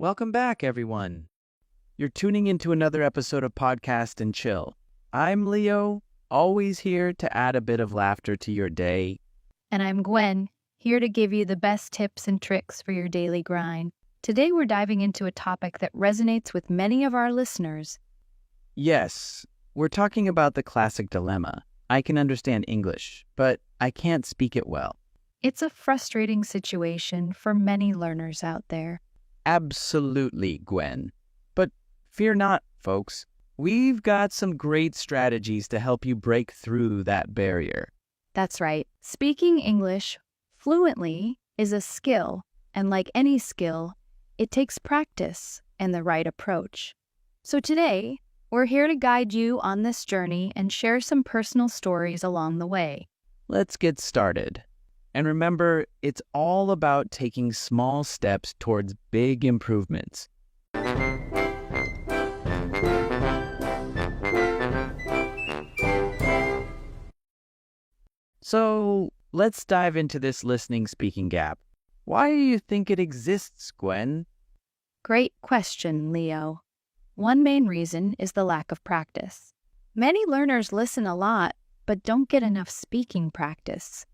Welcome back, everyone. You're tuning into another episode of Podcast and Chill. I'm Leo, always here to add a bit of laughter to your day. And I'm Gwen, here to give you the best tips and tricks for your daily grind. Today we're diving into a topic that resonates with many of our listeners. Yes, we're talking about the classic dilemma. I can understand English, but I can't speak it well. It's a frustrating situation for many learners out there. Absolutely, Gwen. But fear not, folks. We've got some great strategies to help you break through that barrier. That's right. Speaking English fluently is a skill, and like any skill, it takes practice and the right approach. So today, we're here to guide you on this journey and share some personal stories along the way. Let's get started. And remember, it's all about taking small steps towards big improvements. So, let's dive into this listening-speaking gap. Why do you think it exists, Gwen? Great question, Leo. One main reason is the lack of practice. Many learners listen a lot, but don't get enough speaking practice.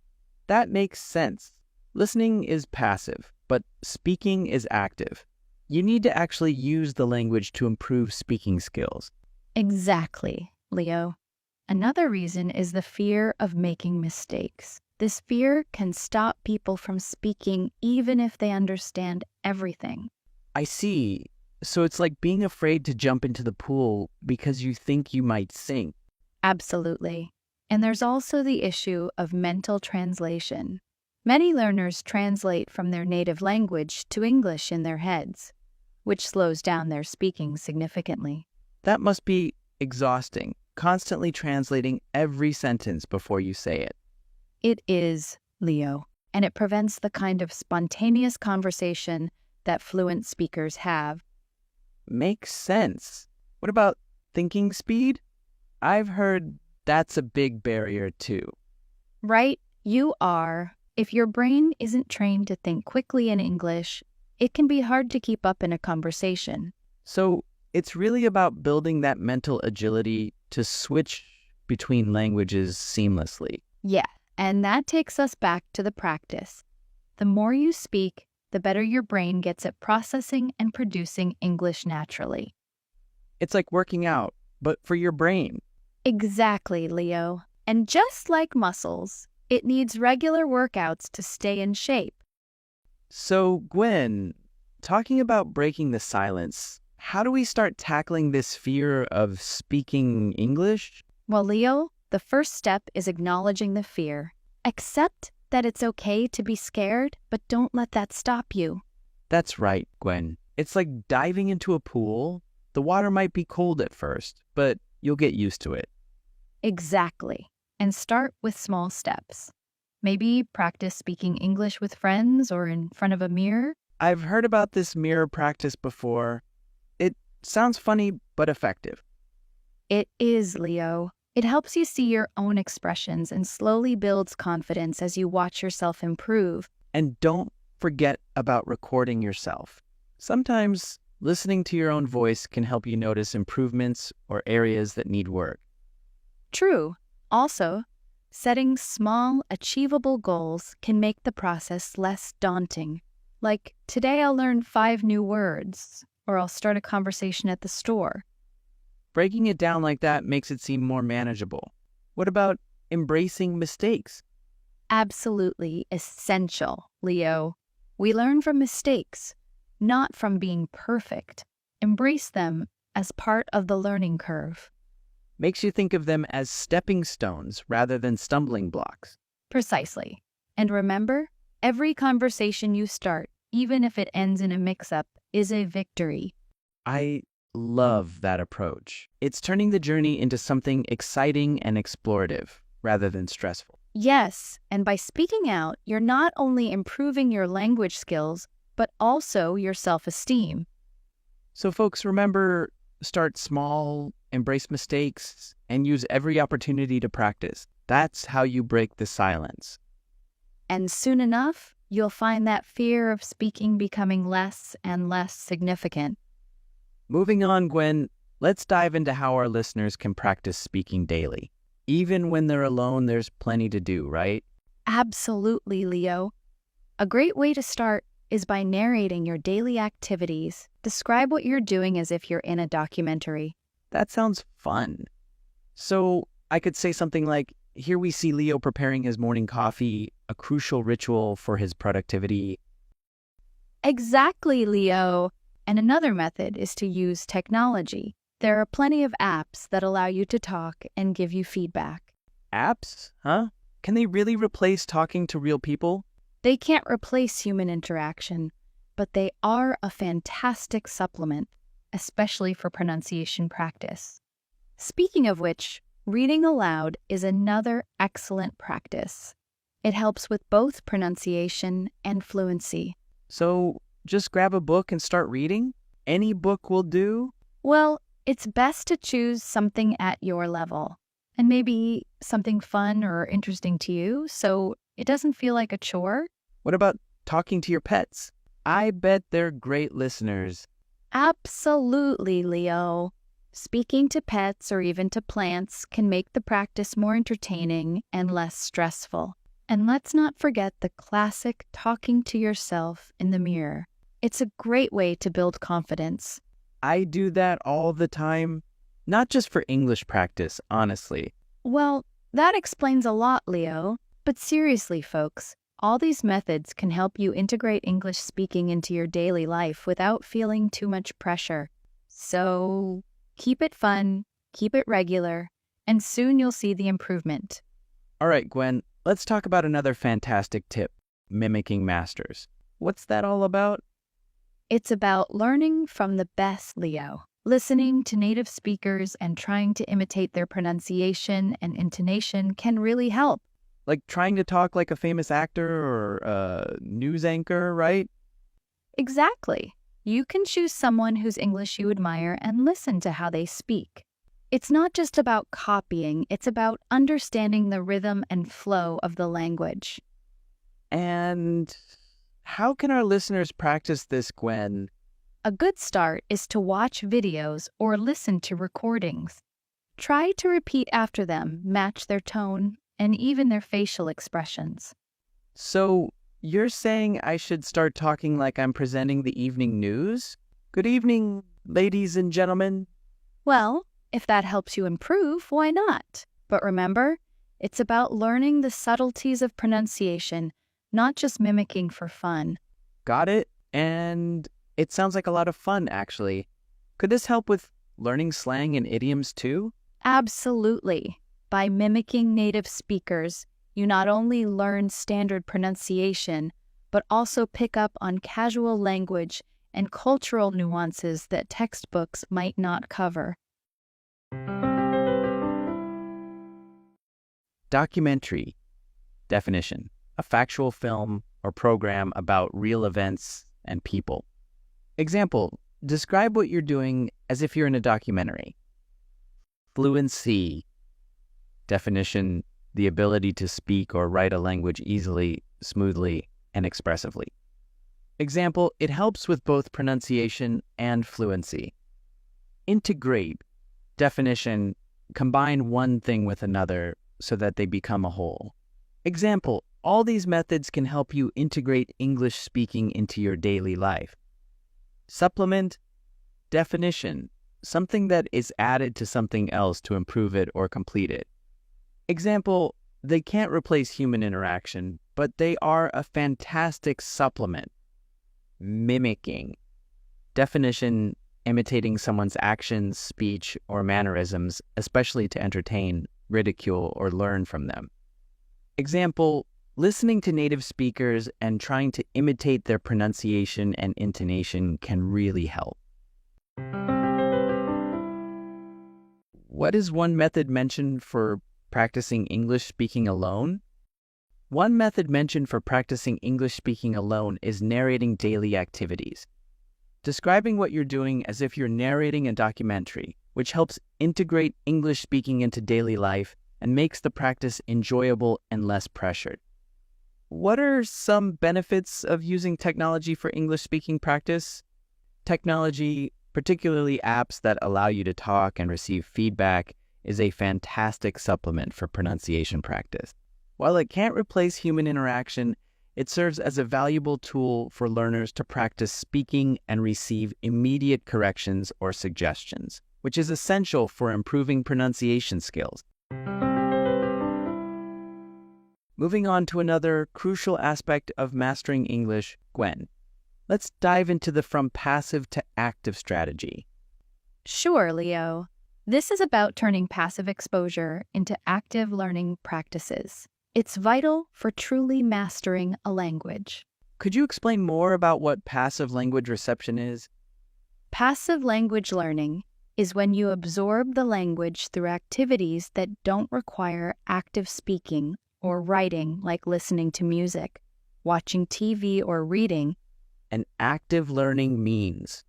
That makes sense. Listening is passive, but speaking is active. You need to actually use the language to improve speaking skills. Exactly, Leo. Another reason is the fear of making mistakes. This fear can stop people from speaking even if they understand everything. I see. So it's like being afraid to jump into the pool because you think you might sink. Absolutely. And there's also the issue of mental translation. Many learners translate from their native language to English in their heads, which slows down their speaking significantly. That must be exhausting, constantly translating every sentence before you say it. It is, Leo, and it prevents the kind of spontaneous conversation that fluent speakers have. Makes sense. What about thinking speed? I've heard that's a big barrier too. Right, you are. If your brain isn't trained to think quickly in English, it can be hard to keep up in a conversation. So it's really about building that mental agility to switch between languages seamlessly. Yeah, and that takes us back to the practice. The more you speak, the better your brain gets at processing and producing English naturally. It's like working out, but for your brain. Exactly, Leo. And just like muscles, it needs regular workouts to stay in shape. So, Gwen, talking about breaking the silence, how do we start tackling this fear of speaking English? Well, Leo, the first step is acknowledging the fear. Accept that it's okay to be scared, but don't let that stop you. That's right, Gwen. It's like diving into a pool. The water might be cold at first, but you'll get used to it. Exactly. And start with small steps. Maybe practice speaking English with friends or in front of a mirror. I've heard about this mirror practice before. It sounds funny, but effective. It is, Leo. It helps you see your own expressions and slowly builds confidence as you watch yourself improve. And don't forget about recording yourself. Sometimes listening to your own voice can help you notice improvements or areas that need work. True. Also, setting small, achievable goals can make the process less daunting. Like, today I'll learn 5 new words, or I'll start a conversation at the store. Breaking it down like that makes it seem more manageable. What about embracing mistakes? Absolutely essential, Leo. We learn from mistakes, not from being perfect. Embrace them as part of the learning curve. Makes you think of them as stepping stones rather than stumbling blocks. Precisely. And remember, every conversation you start, even if it ends in a mix-up, is a victory. I love that approach. It's turning the journey into something exciting and explorative rather than stressful. Yes, and by speaking out, you're not only improving your language skills, but also your self-esteem. So folks, remember, start small, embrace mistakes, and use every opportunity to practice. That's how you break the silence. And soon enough, you'll find that fear of speaking becoming less and less significant. Moving on, Gwen, let's dive into how our listeners can practice speaking daily. Even when they're alone, there's plenty to do, right? Absolutely, Leo. A great way to start is by narrating your daily activities. Describe what you're doing as if you're in a documentary. That sounds fun. So I could say something like, here we see Leo preparing his morning coffee, a crucial ritual for his productivity. Exactly, Leo. And another method is to use technology. There are plenty of apps that allow you to talk and give you feedback. Apps? Huh? Can they really replace talking to real people? They can't replace human interaction, but they are a fantastic supplement, especially for pronunciation practice. Speaking of which, reading aloud is another excellent practice. It helps with both pronunciation and fluency. So just grab a book and start reading? Any book will do? Well, it's best to choose something at your level, and maybe something fun or interesting to you, so it doesn't feel like a chore. What about talking to your pets? I bet they're great listeners. Absolutely, Leo. Speaking to pets or even to plants can make the practice more entertaining and less stressful. And let's not forget the classic talking to yourself in the mirror. It's a great way to build confidence. I do that all the time. Not just for English practice, honestly. Well, that explains a lot, Leo. But seriously, folks, all these methods can help you integrate English speaking into your daily life without feeling too much pressure. So keep it fun, keep it regular, and soon you'll see the improvement. All right, Gwen, let's talk about another fantastic tip, mimicking masters. What's that all about? It's about learning from the best, Leo. Listening to native speakers and trying to imitate their pronunciation and intonation can really help. Like trying to talk like a famous actor or a news anchor, right? Exactly. You can choose someone whose English you admire and listen to how they speak. It's not just about copying, it's about understanding the rhythm and flow of the language. And how can our listeners practice this, Gwen? A good start is to watch videos or listen to recordings. Try to repeat after them, match their tone, and even their facial expressions. So you're saying I should start talking like I'm presenting the evening news? Good evening, ladies and gentlemen. Well, if that helps you improve, why not? But remember, it's about learning the subtleties of pronunciation, not just mimicking for fun. Got it. And it sounds like a lot of fun, actually. Could this help with learning slang and idioms too? Absolutely. By mimicking native speakers, you not only learn standard pronunciation, but also pick up on casual language and cultural nuances that textbooks might not cover. Documentary. Definition: a factual film or program about real events and people. Example: describe what you're doing as if you're in a documentary. Fluency. Definition: the ability to speak or write a language easily, smoothly, and expressively. Example: it helps with both pronunciation and fluency. Integrate. Definition: combine one thing with another so that they become a whole. Example: all these methods can help you integrate English speaking into your daily life. Supplement. Definition: something that is added to something else to improve it or complete it. Example: they can't replace human interaction, but they are a fantastic supplement. Mimicking. Definition: imitating someone's actions, speech, or mannerisms, especially to entertain, ridicule, or learn from them. Example: listening to native speakers and trying to imitate their pronunciation and intonation can really help. What is one method mentioned for practicing English speaking alone? One method mentioned for practicing English speaking alone is narrating daily activities. Describing what you're doing as if you're narrating a documentary, which helps integrate English speaking into daily life and makes the practice enjoyable and less pressured. what are some benefits of using technology for English speaking practice? Technology, particularly apps that allow you to talk and receive feedback, is a fantastic supplement for pronunciation practice. While it can't replace human interaction, it serves as a valuable tool for learners to practice speaking and receive immediate corrections or suggestions, which is essential for improving pronunciation skills. Moving on to another crucial aspect of mastering English, Gwen. Let's dive into the from passive to active strategy. Sure, Leo. This is about turning passive exposure into active learning practices. It's vital for truly mastering a language. Could you explain more about what passive language reception is? Passive language learning is when you absorb the language through activities that don't require active speaking or writing, like listening to music, watching TV, or reading. And active learning means?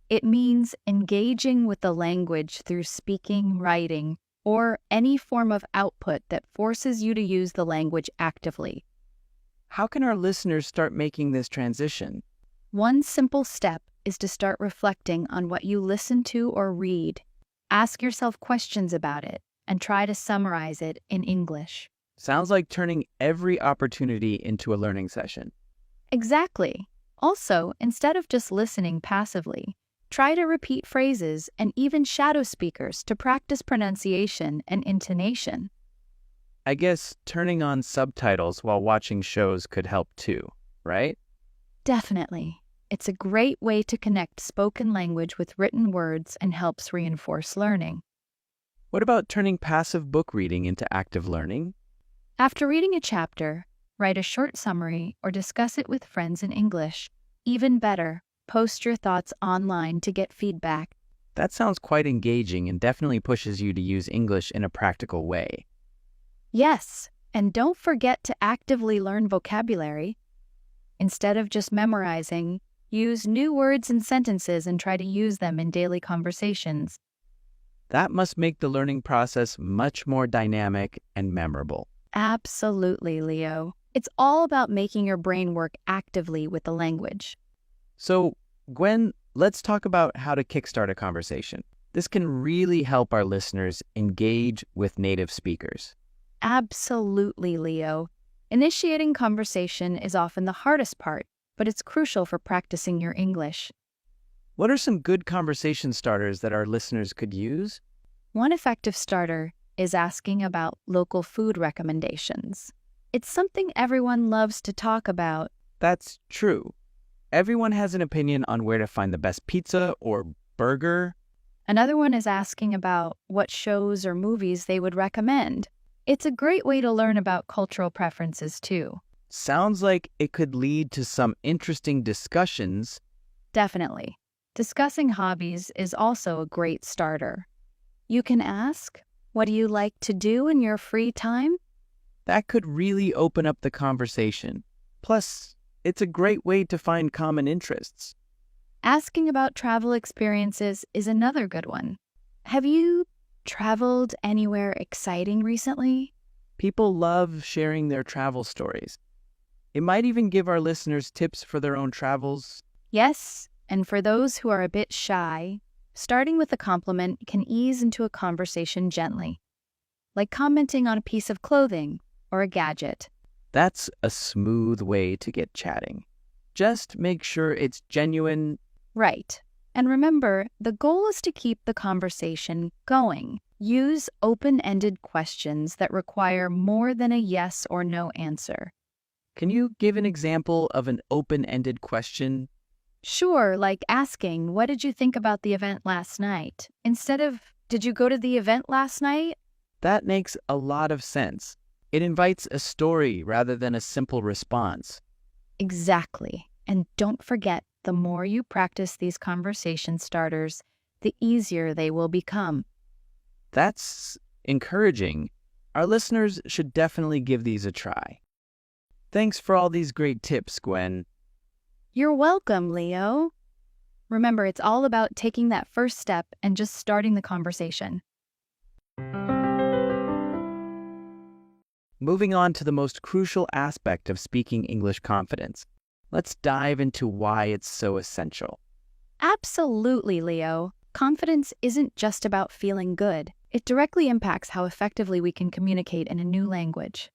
It means engaging with the language through speaking, writing, or any form of output that forces you to use the language actively. How can our listeners start making this transition? One simple step is to start reflecting on what you listen to or read. Ask yourself questions about it and try to summarize it in English. Sounds like turning every opportunity into a learning session. Exactly. Also, instead of just listening passively, try to repeat phrases and even shadow speakers to practice pronunciation and intonation. I guess turning on subtitles while watching shows could help too, right? Definitely. It's a great way to connect spoken language with written words and helps reinforce learning. What about turning passive book reading into active learning? After reading a chapter, write a short summary or discuss it with friends in English. Even better, post your thoughts online to get feedback. That sounds quite engaging and definitely pushes you to use English in a practical way. Yes, and don't forget to actively learn vocabulary. Instead of just memorizing, use new words and sentences and try to use them in daily conversations. That must make the learning process much more dynamic and memorable. Absolutely, Leo. It's all about making your brain work actively with the language. So, Gwen, let's talk about how to kickstart a conversation. This can really help our listeners engage with native speakers. Absolutely, Leo. Initiating conversation is often the hardest part, but it's crucial for practicing your English. What are some good conversation starters that our listeners could use? One effective starter is asking about local food recommendations. It's something everyone loves to talk about. That's true. Everyone has an opinion on where to find the best pizza or burger. Another one is asking about what shows or movies they would recommend. It's a great way to learn about cultural preferences, too. Sounds like it could lead to some interesting discussions. Definitely. Discussing hobbies is also a great starter. You can ask, what do you like to do in your free time? That could really open up the conversation. Plus, it's a great way to find common interests. Asking about travel experiences is another good one. Have you traveled anywhere exciting recently? People love sharing their travel stories. It might even give our listeners tips for their own travels. Yes, and for those who are a bit shy, starting with a compliment can ease into a conversation gently, like commenting on a piece of clothing or a gadget. That's a smooth way to get chatting. Just make sure it's genuine. Right. And remember, the goal is to keep the conversation going. Use open-ended questions that require more than a yes or no answer. Can you give an example of an open-ended question? Sure, like asking, what did you think about the event last night? Instead of, did you go to the event last night? That makes a lot of sense. It invites a story rather than a simple response. Exactly. And don't forget, the more you practice these conversation starters, the easier they will become. That's encouraging. Our listeners should definitely give these a try. Thanks for all these great tips, Gwen. You're welcome, Leo. Remember, it's all about taking that first step and just starting the conversation. moving on to the most crucial aspect of speaking English confidence. Let's dive into why it's so essential. Absolutely, Leo. Confidence isn't just about feeling good. It directly impacts how effectively we can communicate in a new language.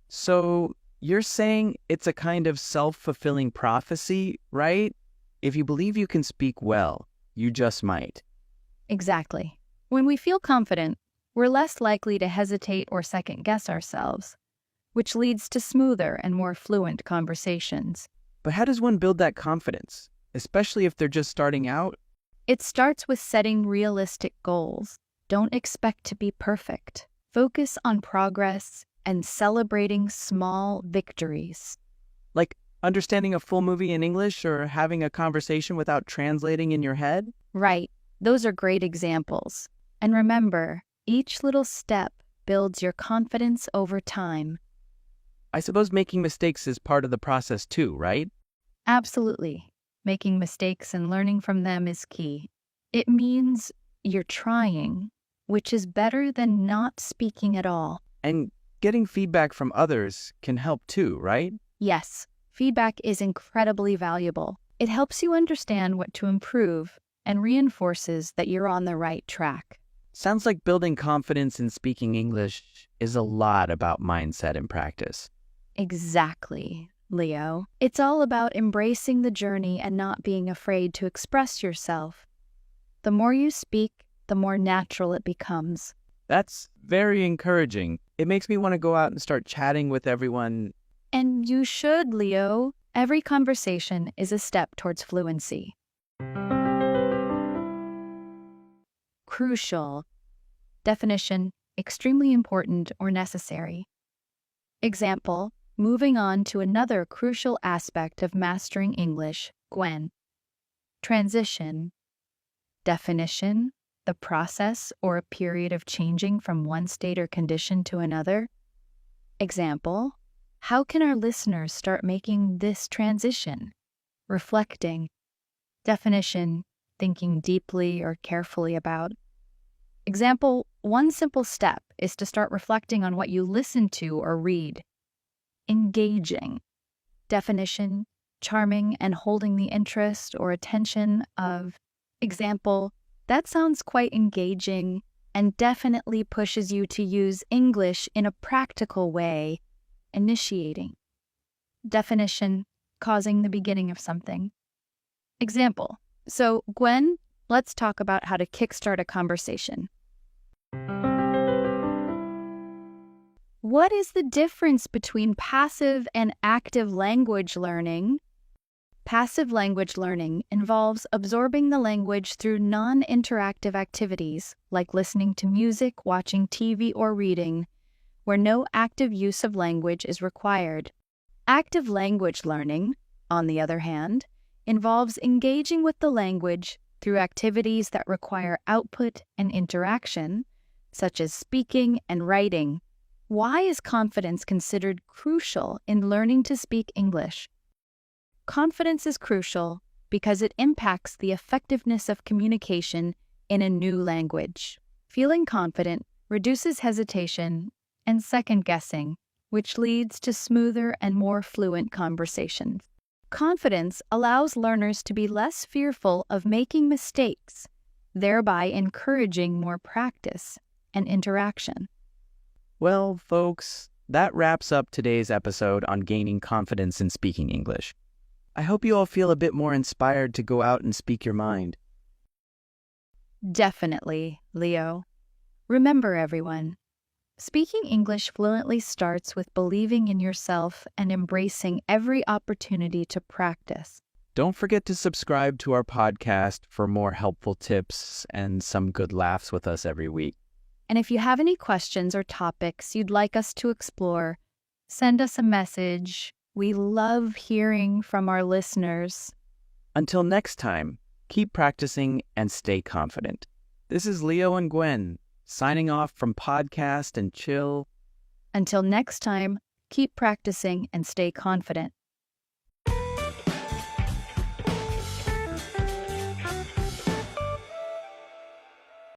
So, you're saying it's a kind of self-fulfilling prophecy, right? If you believe you can speak well, you just might. Exactly. When we feel confident, we're less likely to hesitate or second-guess ourselves, which leads to smoother and more fluent conversations. But how does one build that confidence, especially if they're just starting out? It starts with setting realistic goals. Don't expect to be perfect. Focus on progress and celebrating small victories. Like understanding a full movie in English or having a conversation without translating in your head? Right, those are great examples. And remember, each little step builds your confidence over time. I suppose making mistakes is part of the process too, right? Absolutely. Making mistakes and learning from them is key. It means you're trying, which is better than not speaking at all. And getting feedback from others can help too, right? Yes, feedback is incredibly valuable. It helps you understand what to improve and reinforces that you're on the right track. Sounds like building confidence in speaking English is a lot about mindset and practice. Exactly, Leo. It's all about embracing the journey and not being afraid to express yourself. The more you speak, the more natural it becomes. That's very encouraging. It makes me want to go out and start chatting with everyone. And you should, Leo. Every conversation is a step towards fluency. Crucial. Definition: extremely important or necessary. Example: moving on to another crucial aspect of mastering English, Gwen. Transition. Definition: the process or a period of changing from one state or condition to another. Example: how can our listeners start making this transition? Reflecting. Definition: thinking deeply or carefully about. Example: one simple step is to start reflecting on what you listen to or read. Engaging. Definition: charming and holding the interest or attention of. Example: that sounds quite engaging and definitely pushes you to use English in a practical way. Initiating. Definition: causing the beginning of something. Example: so, Gwen, let's talk about how to kickstart a conversation. What is the difference between passive and active language learning? Passive language learning involves absorbing the language through non-interactive activities like listening to music, watching TV, or reading, where no active use of language is required. Active language learning, on the other hand, involves engaging with the language through activities that require output and interaction, such as speaking and writing. Why is confidence considered crucial in learning to speak English? Confidence is crucial because it impacts the effectiveness of communication in a new language. Feeling confident reduces hesitation and second-guessing, which leads to smoother and more fluent conversations. Confidence allows learners to be less fearful of making mistakes, thereby encouraging more practice and interaction. Well, folks, that wraps up today's episode on gaining confidence in speaking English. I hope you all feel a bit more inspired to go out and speak your mind. Definitely, Leo. Remember, everyone, speaking English fluently starts with believing in yourself and embracing every opportunity to practice. Don't forget to subscribe to our podcast for more helpful tips and some good laughs with us every week. And if you have any questions or topics you'd like us to explore, send us a message. We love hearing from our listeners. Until next time, keep practicing and stay confident. This is Leo and Gwen, signing off from Podcast and Chill. Until next time, keep practicing and stay confident.